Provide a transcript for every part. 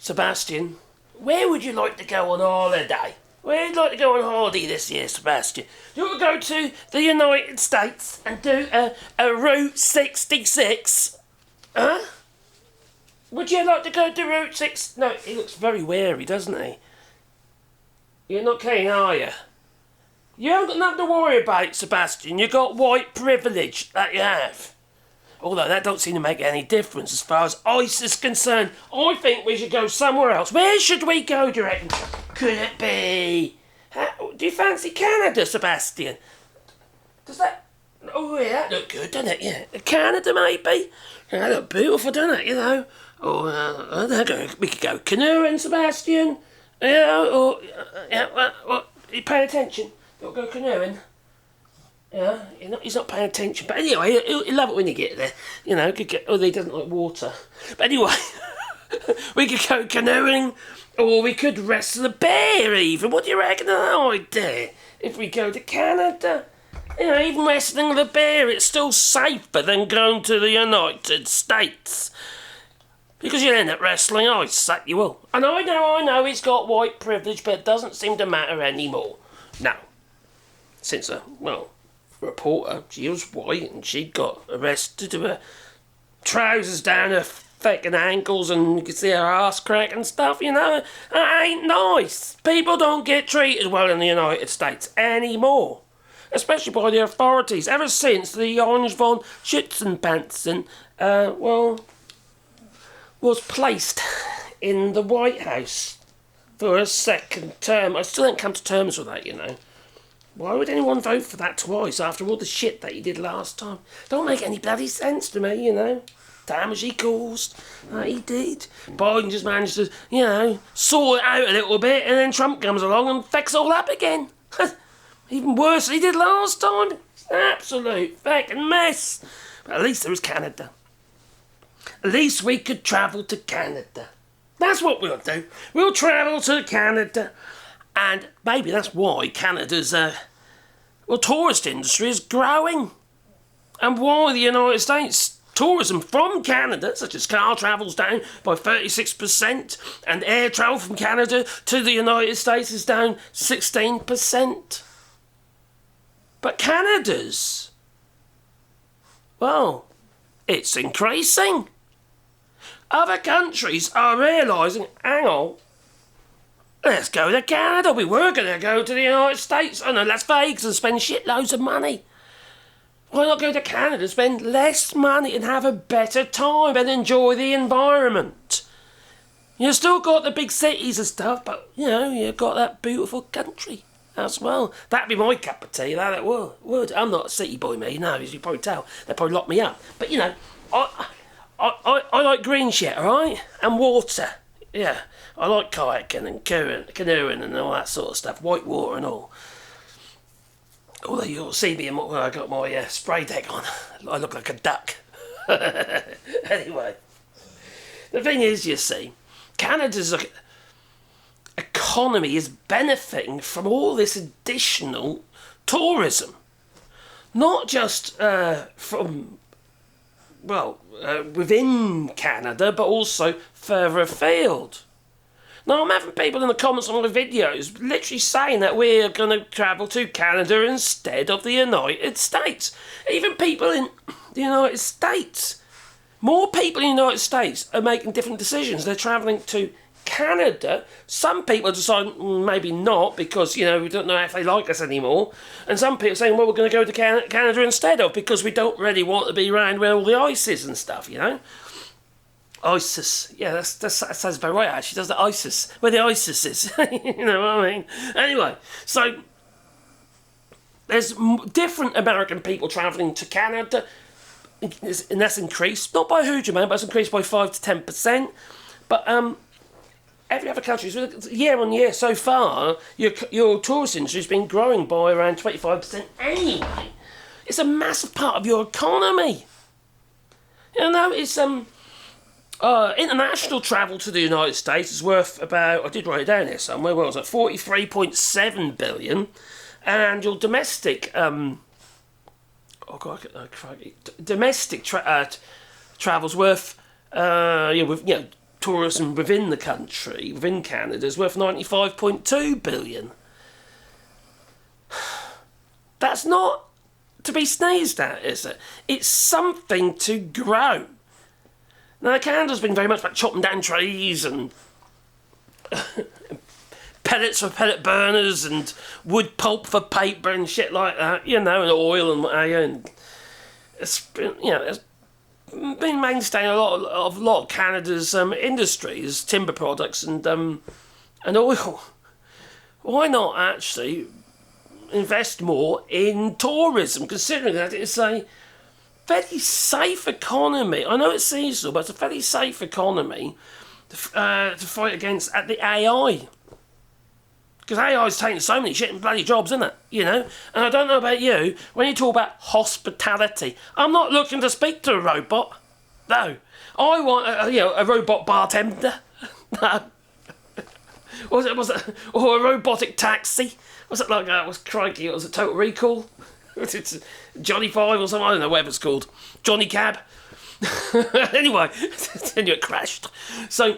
Sebastian, where would you like to go on holiday? Where would you like to go on holiday this year, Sebastian? Do you want to go to the United States and do a Route 66? Huh? Would you like to go to Route 6? No, he looks very wary, doesn't he? You're not keen, are you? You haven't got nothing to worry about, Sebastian. You've got white privilege, that you have. Although that don't seem to make any difference as far as ICE is concerned. I think we should go somewhere else. Where should we go, do you reckon? Could it be? Do you fancy Canada, Sebastian? Does that... Oh, yeah, that look good, doesn't it? Yeah. Canada, maybe? Yeah, that look beautiful, doesn't it, you know? Or, we could go canoeing, Sebastian. Yeah, or... you paying attention? You'll go canoeing. Yeah, he's not paying attention. But anyway, he'll love it when you get there. You know, although he doesn't like water. But anyway, we could go canoeing, or we could wrestle a bear even. What do you reckon of that idea? If we go to Canada? You know, even wrestling the bear, it's still safer than going to the United States. Because you'll end up wrestling ice, that you will. And I know he's got white privilege, but it doesn't seem to matter anymore. Now, since reporter, she was white and she'd got arrested to her trousers down her fucking ankles and you could see her arse crack and stuff, you know. That ain't nice. People don't get treated well in the United States anymore. Especially by the authorities. Ever since the Orange von Schützenpanzer, was placed in the White House for a second term. I still haven't come to terms with that, you know. Why would anyone vote for that twice after all the shit that he did last time? Don't make any bloody sense to me, you know. Damage he caused, he did. Biden just managed to, you know, sort it out a little bit, and then Trump comes along and fucks all up again. Even worse than he did last time. Absolute fucking mess. But at least there was Canada. At least we could travel to Canada. That's what we'll do. We'll travel to Canada. And maybe that's why Canada's tourist industry is growing. And why the United States tourism from Canada, such as car travel's down by 36%, and air travel from Canada to the United States is down 16%. But Canada's, well, it's increasing. Other countries are realising, hang on, let's go to Canada. We were going to go to the United States and Las Vegas and spend shitloads of money. Why not go to Canada, spend less money and have a better time and enjoy the environment? You've still got the big cities and stuff, but, you know, you've got that beautiful country as well. That'd be my cup of tea, that it would. I'm not a city boy, me, no, as you probably tell. They'd probably lock me up. But, you know, I like green shit, alright? And water. Yeah, I like kayaking and canoeing and all that sort of stuff. White water and all. Although you'll see me when I got my spray deck on. I look like a duck. Anyway. The thing is, you see, Canada's economy is benefiting from all this additional tourism. Not just from, within Canada, but also further afield. Now, I'm having people in the comments on the videos literally saying that we're going to travel to Canada instead of the United States. Even people in the United States. More people in the United States are making different decisions. They're travelling to Canada. Some people decide maybe not because, you know, we don't know if they like us anymore. And some people are saying, well, we're going to go to Canada instead of because we don't really want to be around where all the ice is and stuff, you know. ISIS. Yeah, that sounds about right, actually, doesn't it? ISIS. Where the ISIS is. You know what I mean? Anyway, so there's different American people travelling to Canada, and that's increased. Not by a huge amount, but it's increased by 5 to 10%. But every other country, year on year so far, your tourist industry has been growing by around 25% anyway. It's a massive part of your economy. You know, it's international travel to the United States is worth about, I did write it down here somewhere, what was it, 43.7 billion, and your domestic, domestic travel's worth, tourism within the country, within Canada, is worth 95.2 billion. That's not to be sneezed at, is it? It's something to grow. Now, Canada's been very much about chopping down trees and pellets for pellet burners and wood pulp for paper and shit like that, you know, and oil and it's been, you know, it's been mainstaying a lot of Canada's industries, timber products and oil. Why not actually invest more in tourism, considering that it's a fairly safe economy? I know it's seasonal, but it's a fairly safe economy to fight against at the AI. Because AI's taking so many shit and bloody jobs, isn't it? You know? And I don't know about you, when you talk about hospitality, I'm not looking to speak to a robot. No. I want a robot bartender. No. Was it, or a robotic taxi? Was it like, crikey, was it Total Recall? It's Johnny 5 or something, I don't know, whatever it's called. Johnny Cab. Anyway, it crashed. So,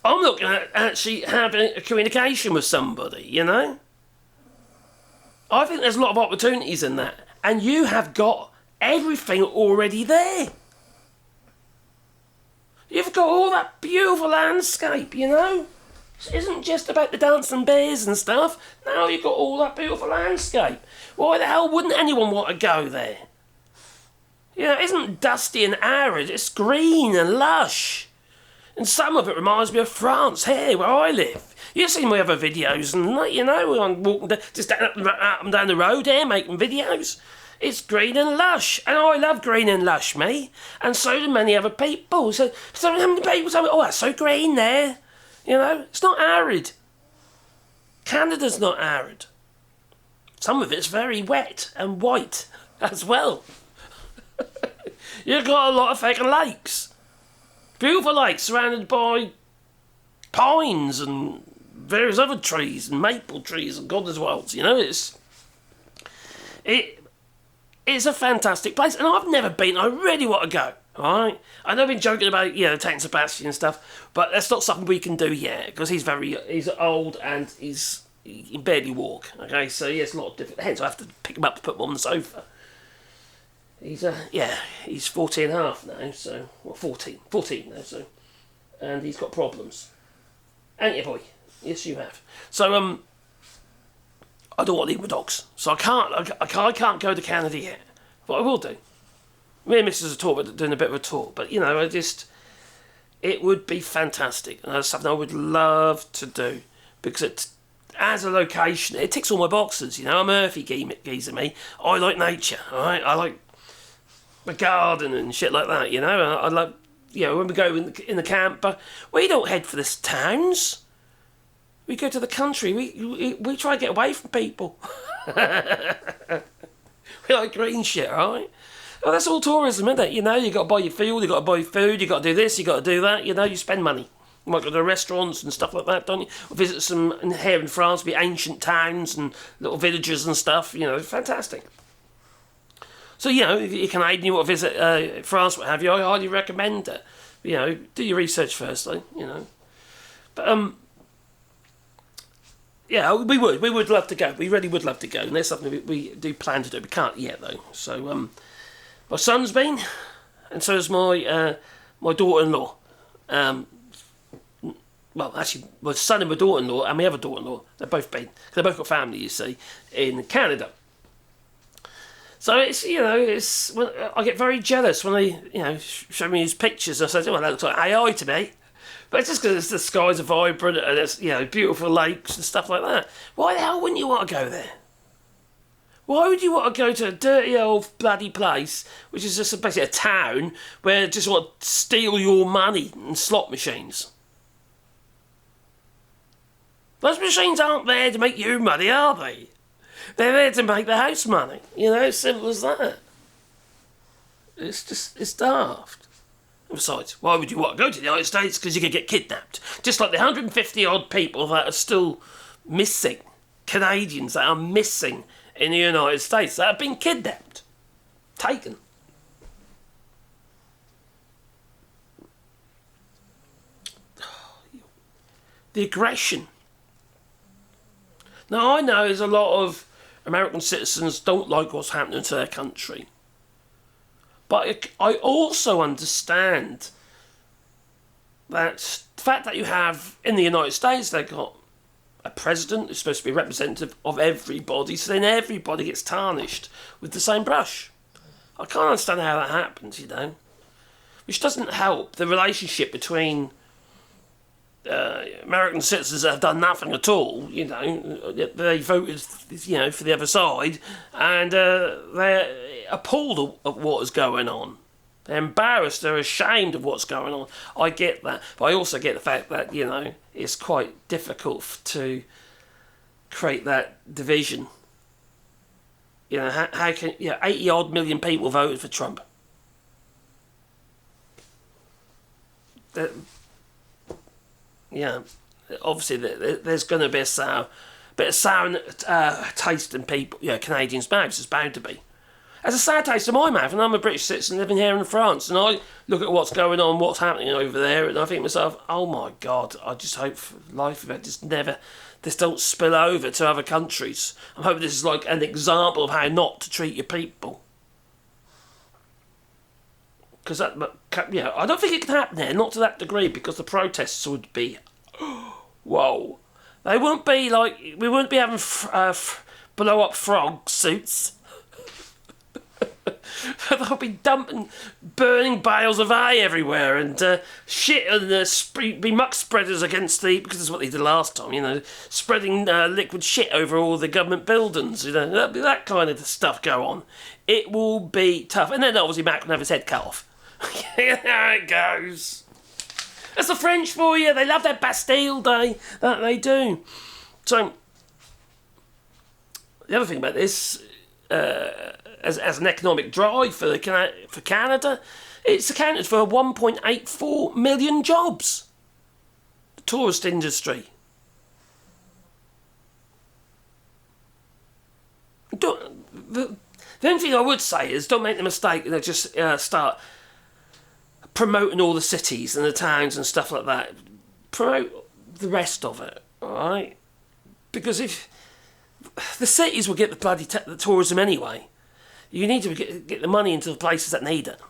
I'm looking at actually having a communication with somebody, you know? I think there's a lot of opportunities in that. And you have got everything already there. You've got all that beautiful landscape, you know? It isn't just about the dancing bears and stuff. Now you've got all that beautiful landscape. Why the hell wouldn't anyone want to go there? You know, it isn't dusty and arid. It's green and lush. And some of it reminds me of France, here, where I live. You've seen my other videos, and you know, I'm walking just up and down the road here, making videos. It's green and lush, and I love green and lush, me. And so do many other people. So many people say, oh, that's so green there. You know, it's not arid. Canada's not arid. Some of it's very wet and white as well. You've got a lot of fucking lakes. Beautiful lakes surrounded by pines and various other trees and maple trees and God knows what else. You know, it's a fantastic place, and I've never been. I really want to go. All right, I know I've been joking about taking Sebastian and stuff, but that's not something we can do yet because he's old and he can barely walk. Okay, so it's a lot of different. Hence, I have to pick him up to put him on the sofa. He's 40 and a half now, so 14 now, so, and he's got problems. Ain't you, boy? Yes, you have. So I don't want to leave my dogs, so I can't go to Canada yet. But I will do. Me and Mrs. are doing a bit of a tour, but it would be fantastic, and that's something I would love to do because it, as a location, it ticks all my boxes. You know, I'm earthy geezer, me. I like nature. All right, I like the garden and shit like that. You know, I like when we go in the camper, we don't head for the towns. We go to the country. We try to get away from people. We like green shit, all right? Well, that's all tourism, isn't it? You know, you got to buy your fuel, you got to buy food, you got to do this, you got to do that. You know, you spend money. You might go to restaurants and stuff like that, don't you? Or visit some here in France, be ancient towns and little villages and stuff. You know, fantastic. So if you're Canadian, you want to visit France, what have you? I highly recommend it. Do your research first, though. But we would love to go. We really would love to go, and there's something we do plan to do. We can't yet though. So my son's been, and so is my daughter-in-law. Well, actually, my son and my daughter-in-law and my other daughter-in-law, they've both been. They've both got family, you see, in Canada. So it's when I get very jealous when they show me his pictures. I say, well, that looks like AI to me. But it's just because the skies are vibrant and there's beautiful lakes and stuff like that. Why the hell wouldn't you want to go there? Why would you want to go to a dirty old bloody place, which is just basically a town, where they just want to steal your money and slot machines? Those machines aren't there to make you money, are they? They're there to make the house money. Simple as that. It's daft. Besides, why would you want to go to the United States? Because you could get kidnapped. Just like the 150 odd people that are still missing, Canadians that are missing in the United States, that have been kidnapped, taken. the aggression. Now, I know there's a lot of American citizens don't like what's happening to their country. But I also understand that the fact that you have, in the United States, they've got a president who's supposed to be representative of everybody, so then everybody gets tarnished with the same brush. I can't understand how that happens, which doesn't help the relationship between American citizens that have done nothing at all, they voted, for the other side, and they're appalled at what is going on. They're embarrassed, they're ashamed of what's going on. I get that, but I also get the fact that, it's quite difficult to create that division. How can 80-odd million people voted for Trump? Obviously there's going to be a bit of sour taste in people, Canadians' mouths. It's bound to be. There's a sour taste in my mouth, and I'm a British citizen living here in France, and I look at what's going on, what's happening over there, and I think to myself, oh my God, I just hope for life of it this don't spill over to other countries. I'm hoping this is like an example of how not to treat your people. Because I don't think it can happen there, not to that degree, because the protests would be, whoa. They wouldn't be like, we wouldn't be having blow up frog suits. They'll be dumping burning bales of hay everywhere and shit and be muck spreaders against because that's what they did last time, spreading liquid shit over all the government buildings, that'll be that kind of stuff go on. It will be tough. And then obviously Mac will have his head cut off. There it goes. That's the French for you. They love their Bastille Day. That they do. So, the other thing about this, as an economic drive for Canada, it's accounted for 1.84 million jobs. The tourist industry. The only thing I would say is don't make the mistake and just start promoting all the cities and the towns and stuff like that. Promote the rest of it, alright? Because if the cities will get the bloody the tourism anyway, you need to get the money into the places that need it.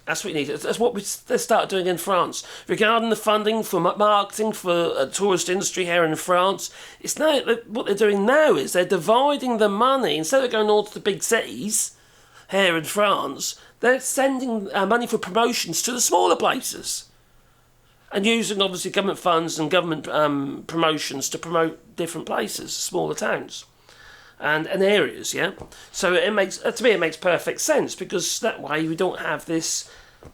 That's what you need. That's what they started doing in France. Regarding the funding for marketing for a tourist industry here in France, it's now what they're doing now is they're dividing the money. Instead of going all to the big cities here in France, they're sending money for promotions to the smaller places. And using, obviously, government funds and government promotions to promote different places, smaller towns and areas, yeah? So it makes, to me, it makes perfect sense, because that way we don't have this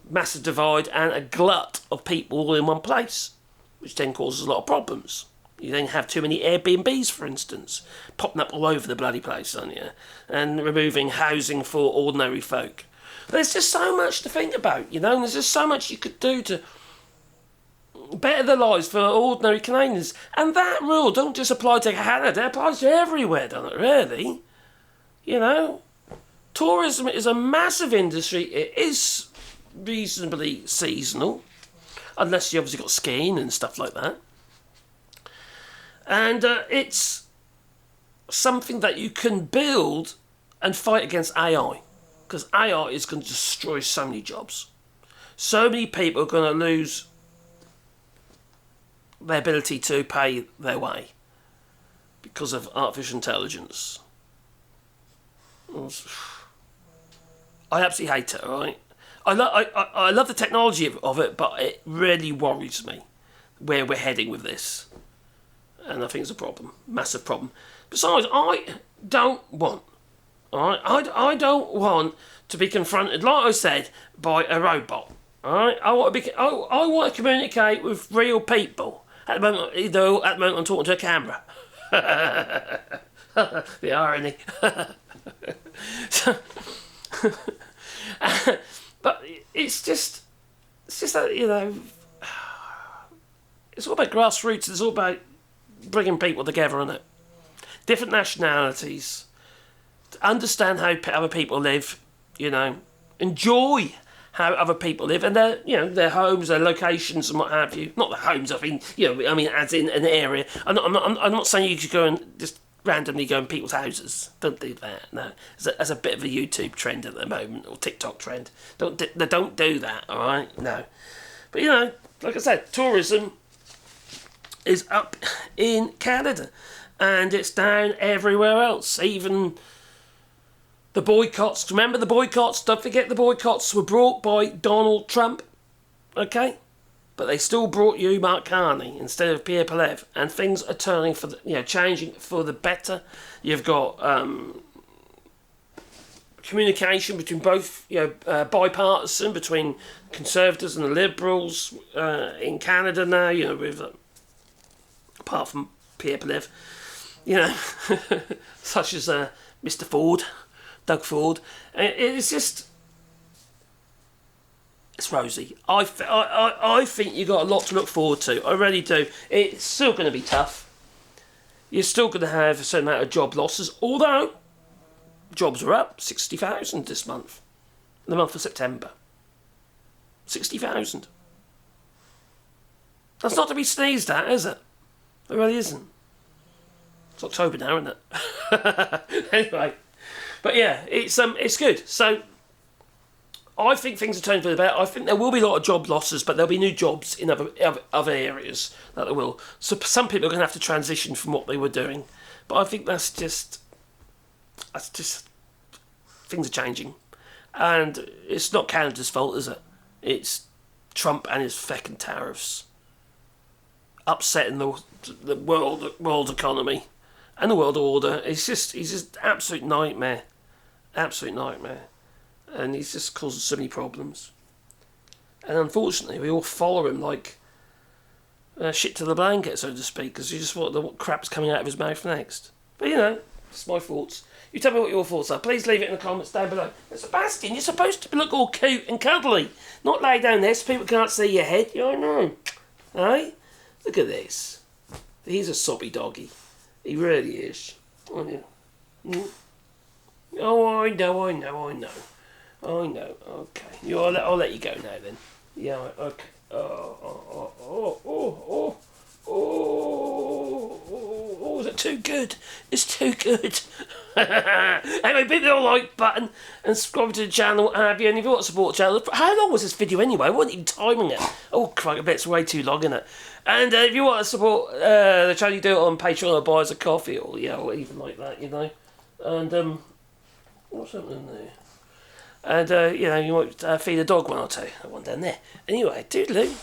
massive divide and a glut of people all in one place, which then causes a lot of problems. You then have too many Airbnbs, for instance, popping up all over the bloody place, don't you? And removing housing for ordinary folk. There's just so much to think about, and there's just so much you could do to better the lives for ordinary Canadians. And that rule don't just apply to Canada, it applies to everywhere, doesn't it, really? Tourism is a massive industry. It is reasonably seasonal, unless you obviously got skiing and stuff like that. And it's something that you can build and fight against AI. Because AI is going to destroy so many jobs. So many people are going to lose their ability to pay their way because of artificial intelligence. I absolutely hate it, alright? I love the technology of it, but it really worries me where we're heading with this. And I think it's a problem, massive problem. Besides, I don't want, alright? I don't want to be confronted, like I said, by a robot. Alright? I want to communicate with real people. At the moment I'm talking to a camera. The irony. But it's just that, it's all about grassroots. It's all about bringing people together, isn't it? Different nationalities. To understand how other people live, enjoy how other people live and their, you know, their homes, their locations, and what have you. Not the homes. I mean, you know, I mean, as in an area. I'm not saying you should go and just randomly go in people's houses. Don't do that. No, as a bit of a YouTube trend at the moment, or TikTok trend. Don't do that. All right, no. But you know, like I said, tourism is up in Canada, and it's down everywhere else. Even the boycotts. Remember the boycotts? Don't forget the boycotts were brought by Donald Trump. Okay. But they still brought you Mark Carney instead of Pierre Pelev, and things are turning for the, you know, changing for the better. You've got communication between both, you know, bipartisan between Conservatives and the Liberals in Canada now. You know, with apart from Pierre Pelev, you know, such as Mr. Ford, Doug Ford. It's just. It's rosy. I think you've got a lot to look forward to. I really do. It's still going to be tough. You're still going to have a certain amount of job losses, although jobs are up 60,000 this month, in the month of September. 60,000. That's not to be sneezed at, is it? It really isn't. It's October now, isn't it? Anyway, but yeah, it's good. So I think things are turning for the better. I think there will be a lot of job losses, but there'll be new jobs in other areas that there will. So some people are going to have to transition from what they were doing. But I think that's just things are changing. And it's not Canada's fault, is it? It's Trump and his feckin' tariffs upsetting the world economy and the world order. He's just absolute nightmare. Absolute nightmare. And he's just causing so many problems. And unfortunately, we all follow him like shit to the blanket, so to speak, because you just want what crap's coming out of his mouth next. But you know, it's my thoughts. You tell me what your thoughts are. Please leave it in the comments down below. And Sebastian, you're supposed to look all cute and cuddly, not lay down there so people can't see your head. Yeah, I know. Hey? Look at this. He's a sobby doggy. He really is. Oh, I know. Oh no, okay. I'll let you go now then. Yeah, okay. Oh, is it too good? It's too good. Anyway, hit the like button and subscribe to the channel, and if you want to support the channel. How long was this video anyway? I wasn't even timing it. Oh, crap, I bet it's way too long, isn't it? And if you want to support the channel, you do it on Patreon or buy us a coffee, or even like that, you know. And what's happening there? And, you know, you might feed a dog one or two. That one down there. Anyway, toodaloo.